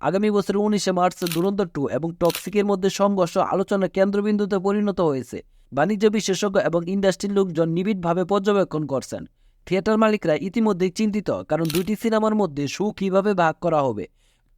আগামী বছর 19 মার্চ ধুরন্ধর 2 এবং টক্সিকের মধ্যে সংঘর্ষ আলোচনার কেন্দ্রবিন্দুতে পরিণত হয়েছে। বাণিজ্য বিশেষজ্ঞ এবং ইন্ডাস্ট্রির লোকজন নিবিড়ভাবে পর্যবেক্ষণ করছেন। থিয়েটার মালিকরা ইতিমধ্যেই চিন্তিত, কারণ দুইটি সিনেমার মধ্যে শো কীভাবে ভাগ করা হবে।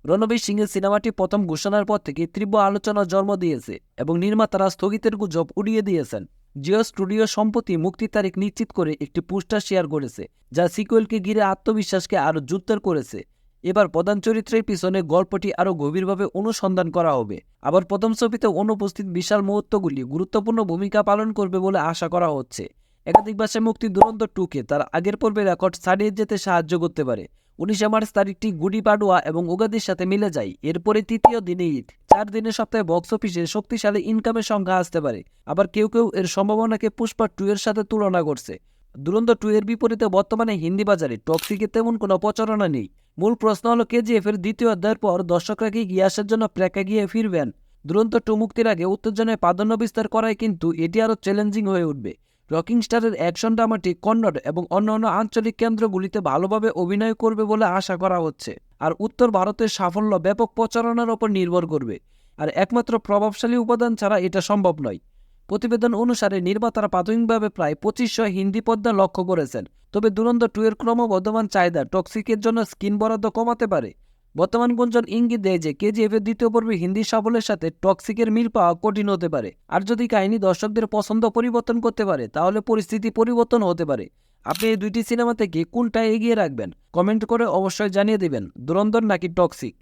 রণবীর সিংয়ের সিনেমাটি প্রথম ঘোষণার পর থেকে তীব্র আলোচনার জন্ম দিয়েছে এবং নির্মাতারা স্থগিতের গুজব উড়িয়ে দিয়েছেন। জিও স্টুডিও সম্প্রতি মুক্তির তারিখ নিশ্চিত করে একটি পোস্টার শেয়ার করেছে, যা সিকুয়েলকে ঘিরে আত্মবিশ্বাসকে আরও জোরদার করেছে। এবার প্রধান চরিত্রের পিছনে গল্পটি আরও গভীরভাবে অনুসন্ধান করা হবে। আবার প্রথম ছবিতে অনুপস্থিত বিশাল মুহূর্তগুলি গুরুত্বপূর্ণ ভূমিকা পালন করবে বলে আশা করা হচ্ছে। একাধিক ভাষায় মুক্তি ধুরন্ধর 2কে তার আগের পর্বের রেকর্ড ছাড়িয়ে যেতে সাহায্য করতে পারে। 19 মার্চ তারিখটি গুডি পাডুয়া এবং উগাদির সাথে মিলে যায়। এরপরে তৃতীয় দিনে ঈদ। 4 দিনের সপ্তাহে বক্স অফিসে শক্তিশালী ইনকামের সংখ্যা আসতে পারে। আবার কেউ কেউ এর সম্ভাবনাকে পুষ্পা 2 এর সাথে তুলনা করছে। ধুরন্ধর 2 এর বিপরীতে বর্তমানে হিন্দি বাজারে টক্সিকের তেমন কোনো প্রচারণা নেই। মূল প্রশ্ন হলো, কেজিএফ এর দ্বিতীয় অধ্যায়ের পর দর্শকরা কি গিয়াসের জন্য প্রেক্ষাগৃহে ফিরবেন? ধুরন্ধর 2 মুক্তির আগে উত্তেজনায় প্রাধান্য বিস্তার করায় কিন্তু এটি আরও চ্যালেঞ্জিং হয়ে উঠবে। রকিং স্টারের অ্যাকশন ড্রামাটি কন্নড় এবং অন্যান্য আঞ্চলিক কেন্দ্রগুলিতে ভালোভাবে অভিনয় করবে বলে আশা করা হচ্ছে। আর উত্তর ভারতের সাফল্য ব্যাপক প্রচারণার ওপর নির্ভর করবে। আর একমাত্র প্রভাবশালী উপাদান ছাড়া এটা সম্ভব নয়। প্রতিবেদন অনুসারে নির্মাতারা প্রাথমিকভাবে প্রায় 2500 হিন্দি পর্দা লক্ষ্য করেছেন। তবে ধুরন্ধর 2 এর ক্রমবর্ধমান চাহিদা টক্সিকের জন্য স্ক্রিন বরাদ্দ কমাতে পারে। বর্তমান গুঞ্জন ইঙ্গিত দেয় যে কেজিএফ এর দ্বিতীয় পর্বে হিন্দি সাফল্যের সাথে টক্সিকের মিল পাওয়া কঠিন হতে পারে। আর যদি কাহিনী দর্শকদের পছন্দ পরিবর্তন করতে পারে, তাহলে পরিস্থিতি পরিবর্তন হতে পারে। আপনি এই দুইটি সিনেমা থেকে কোনটা এগিয়ে রাখবেন? কমেন্ট করে অবশ্যই জানিয়ে দিবেন, ধুরন্ধর নাকি টক্সিক।